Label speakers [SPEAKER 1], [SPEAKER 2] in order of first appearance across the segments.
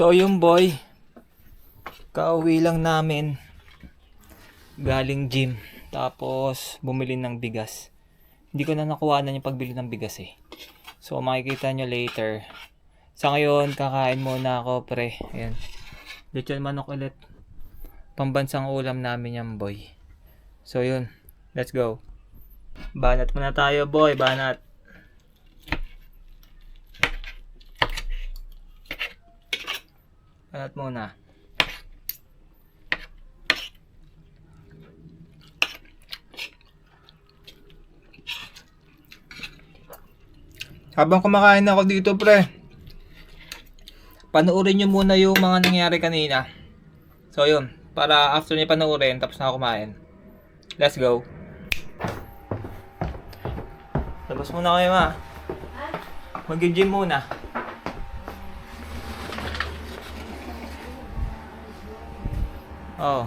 [SPEAKER 1] So yung boy, kauwi lang namin galing gym. Tapos bumili ng bigas. Hindi ko na nakuha na yung pagbili ng bigas eh. So makikita nyo later. Sa ngayon, kakain muna ako pre. Ayan. Lechon manok ulit. Pambansang ulam namin yan boy. So yun, let's go. Banat muna tayo boy, banat. Banat muna. Habang kumakain ako dito pre, panoorin nyo muna yung mga nangyari kanina. So yun, para after nyo panoorin, tapos na ako kumain. Let's go. Labas muna kayo ma. Mag-gym muna. Oh.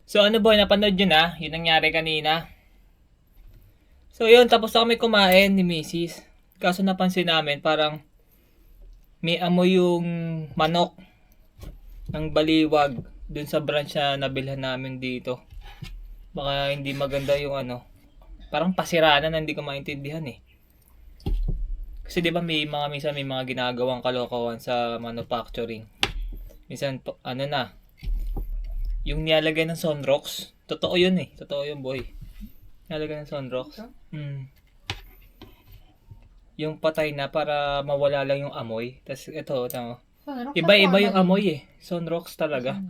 [SPEAKER 1] So ano boy, napanood nyo na? Yun nangyari kanina. So yun, tapos na kami kumain ni Mrs. Kaso napansin namin parang may amoy yung manok ng baliwag dun sa branch na nabilhan namin dito. Baka hindi maganda yung ano. Parang pasiranan na hindi ko maintindihan eh. Kasi di ba minsan may mga ginagawang kalokohan sa manufacturing. Minsan ano na, yung nilalagay ng Sunrox, totoo yun eh. Totoo yun boy. Nilalagay ng Sunrox. Yung patay na para mawala lang yung amoy. Tapos ito, iba-iba yung amoy eh. Sunrox talaga.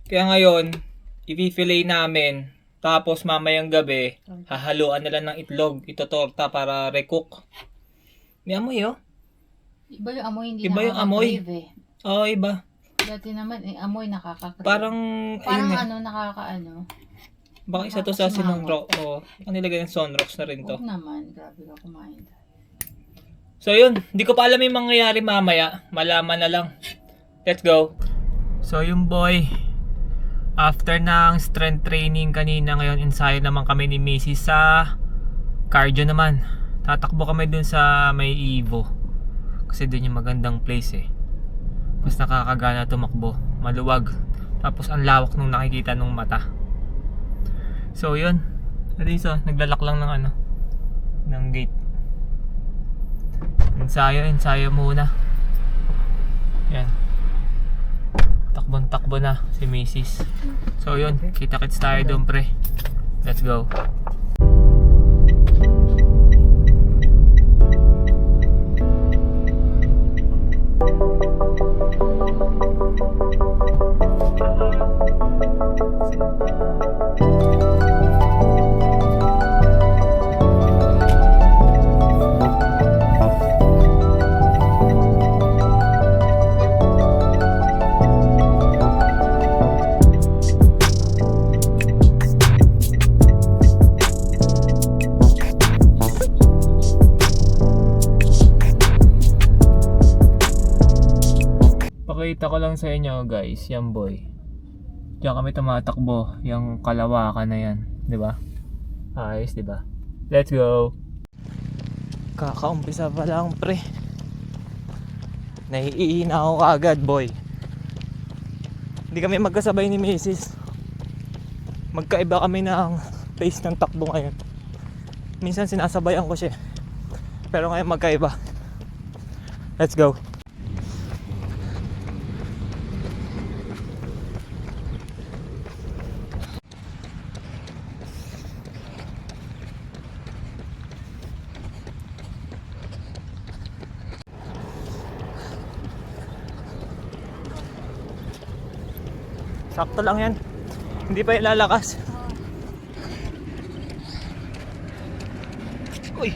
[SPEAKER 1] Kaya ngayon, i-fillet namin. Tapos mamayang gabi, hahaluan na lang ng itlog. Itotorta para recook. May amoy oh.
[SPEAKER 2] Iba yung amoy, hindi
[SPEAKER 1] iba yung amoy.
[SPEAKER 2] Eh.
[SPEAKER 1] Oo, iba.
[SPEAKER 2] Dati naman, amoy nakaka-crave.
[SPEAKER 1] Parang
[SPEAKER 2] nakaka-ano.
[SPEAKER 1] Baka isa to sa Sunrox. Oh, ang nilagay ng Sunrox na rin to.
[SPEAKER 2] Huwag naman, grabe ka kumain.
[SPEAKER 1] So yun, hindi ko pa alam yung mangyayari mamaya. Malaman na lang. Let's go. So yung boy, after ng strength training kanina, ngayon ensayo naman kami ni Mrs. sa cardio naman. Tatakbo kami dun sa may Evo. Kasi dun yung magandang place eh. Mas nakakagana tumakbo, maluwag, tapos ang lawak nung nakikita nung mata. So yun, Alisa, naglalak lang ng ano, ng gate. Ensayo muna. Yan, takbo na si Mrs. So yun, kita-kits tayo doon pre. Let's go. lang sa inyo guys, yan boy. Diyan kami tumatakbo, yung kalawakan na yan, di ba? Ayos, di ba? Let's go. Kakaumpisa pa lang pre. Naiiina ako kaagad boy. Hindi kami magkasabay ni Mrs. Magkaiba kami ng pace ng takbo ngayon. Minsan sinasabayan ko siya, pero ngayon magkaiba. Let's go. Sakto lang yan. Hindi pa ilalakas. Uy.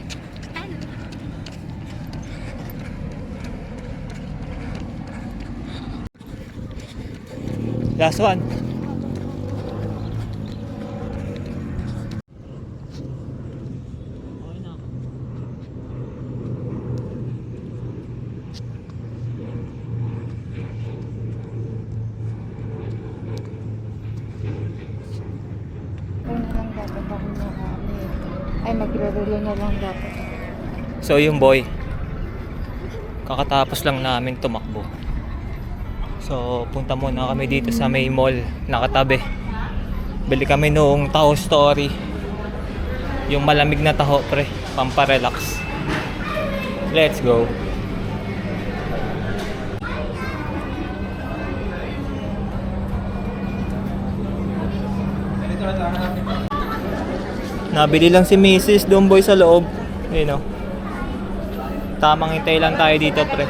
[SPEAKER 1] Last one.
[SPEAKER 2] Una lang dapat ako ay magre-relo na lang dapat.
[SPEAKER 1] So yung boy, kakatapos lang namin tumakbo. So punta muna kami dito sa may mall nakatabi. Bili kami noong taho story. Yung malamig na taho pre, pamparelax. Let's go. Nabili lang si Mrs. doon boy sa loob. Ayun o. Tamang hintay lang tayo dito pre.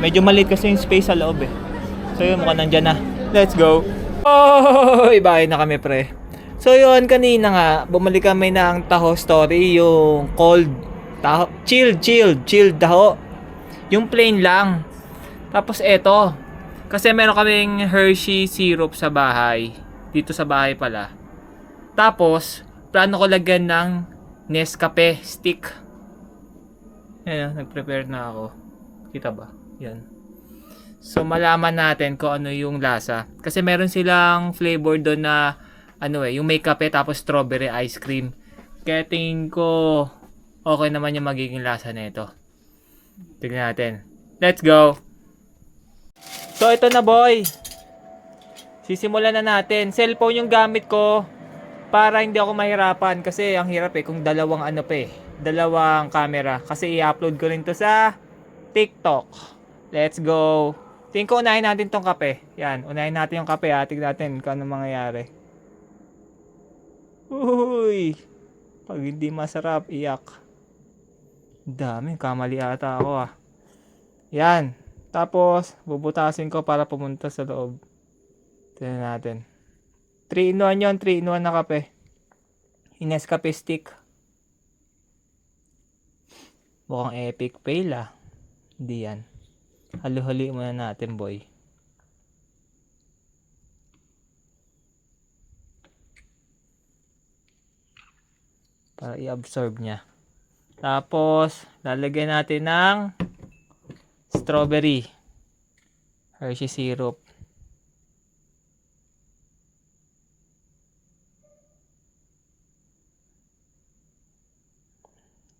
[SPEAKER 1] Medyo maliit kasi yung space sa loob eh. So yun, mukhang nandyan na. Let's go. Oh, ibahay na kami pre. So yun, kanina nga bumalik kami ng taho story. Yung cold taho, chilled taho. Yung plain lang. Tapos eto, kasi meron kaming Hershey syrup sa bahay. Dito sa bahay pala. Tapos plano ko lagyan ng Nescafe stick. Ayan, nag-prepare na ako. Kita ba? Yan. So malaman natin kung ano yung lasa. Kasi meron silang flavor doon na ano yung may kape tapos strawberry ice cream. Kaya tingin ko okay naman yung magiging lasa nito. Tignan natin. Let's go! So ito na boy. Sisimulan na natin. Cellphone yung gamit ko para hindi ako mahirapan kasi ang hirap kung dalawang dalawang camera kasi i-upload ko rin to sa TikTok. Let's go. Tingin ko unahin natin tong kape. Yan, unahin natin yung kape ha. Tignan natin kung ano mangyayari. Uy! Pag hindi masarap, iyak. Dami, kamali ata ako ah. Yan. Tapos, bubutasin ko para pumunta sa loob. Tignan natin. 3-in-1 yun, 3-in-1 na kape. Nescafe stick. Mukhang epic fail ah. Hindi yan. Halo-hali muna natin boy. Para i-absorb niya. Tapos, lalagyan natin ng strawberry. Hershey syrup.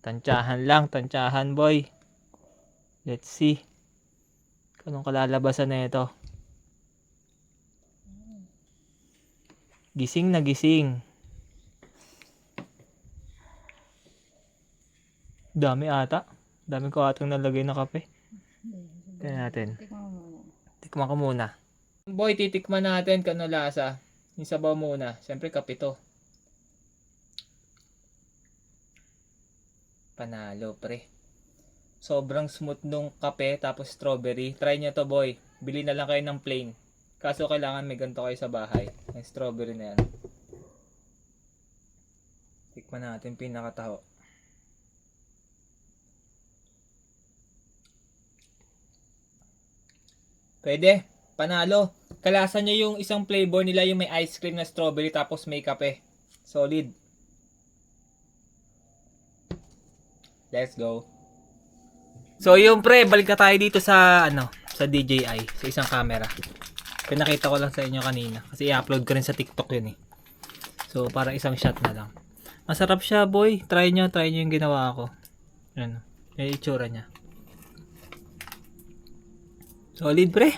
[SPEAKER 1] Tansyahan lang, tansyahan boy. Let's see. Anong kalalabasan na ito? Gising na gising. Dami ata. Dami ko atang nalagay na kape. Tignan natin. Tikman ko muna. Boy, titikman natin kung ano lasa. Yung sabaw muna. Siyempre kape to. Panalo pre. Sobrang smooth nung kape tapos strawberry. Try nyo to boy. Bili na lang kayo ng plain. Kaso kailangan may ganito kayo sa bahay. Yung strawberry na yan. Tikman natin pinakataho. Pwede. Panalo. Kalasan nyo yung isang flavor nila yung may ice cream na strawberry tapos may kape. Solid. Let's go. So yung pre, balik na tayo dito sa sa DJI, sa isang camera. Pinakita ko lang sa inyo kanina. Kasi i-upload ko rin sa TikTok yun eh. So, parang isang shot na lang. Masarap siya, boy. Try nyo yung ginawa ko. Yan. Yung itsura niya. Solid, pre.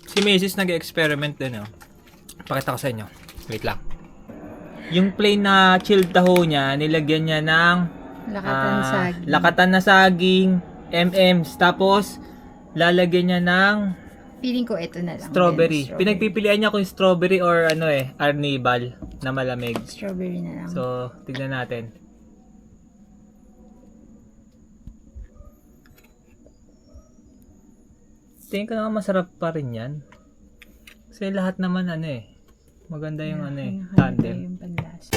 [SPEAKER 1] Si Macy's nag-experiment din, oh. Pakita ko sa inyo. Wait lang. Yung plain na chilled taho niya, nilagyan niya ng lakatan na saging, M&M's. Tapos, lalagyan niya ng
[SPEAKER 2] Feeling ko ito na lang.
[SPEAKER 1] strawberry.
[SPEAKER 2] Then,
[SPEAKER 1] Pinagpipilian niya kung strawberry or arnibal na malamig.
[SPEAKER 2] Strawberry na lang.
[SPEAKER 1] So, tignan natin. Tingin ko naman masarap pa rin yan. Kasi lahat naman maganda yung
[SPEAKER 2] Yung
[SPEAKER 1] tandem.
[SPEAKER 2] panlasa.